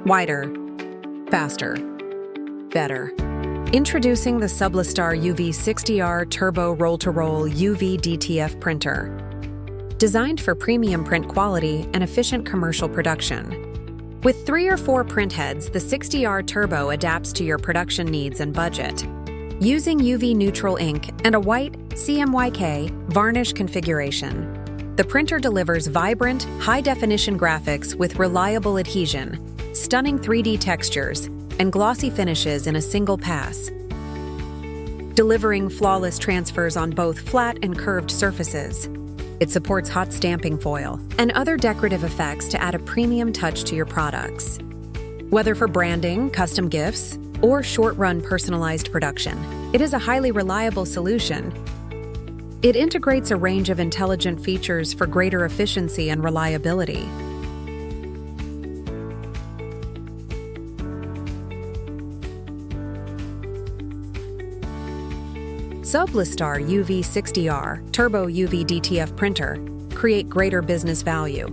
wider, faster, better. Introducing the Sublistar UV60R Turbo Roll-to-Roll UV DTF printer. Designed for premium print quality and efficient commercial production. With 3 or 4 print heads, the 60R Turbo adapts to your production needs and budget. Using UV neutral ink and a white CMYK varnish configuration, the printer delivers vibrant, high-definition graphics with reliable adhesion, stunning 3D textures, and glossy finishes in a single pass. Delivering flawless transfers on both flat and curved surfaces. It supports hot stamping foil and other decorative effects to add a premium touch to your products. Whether for branding, custom gifts, or short-run personalized production, it is a highly reliable solution. It integrates a range of intelligent features for greater efficiency and reliability. Sublistar UV60R Turbo UV DTF printer create greater business value.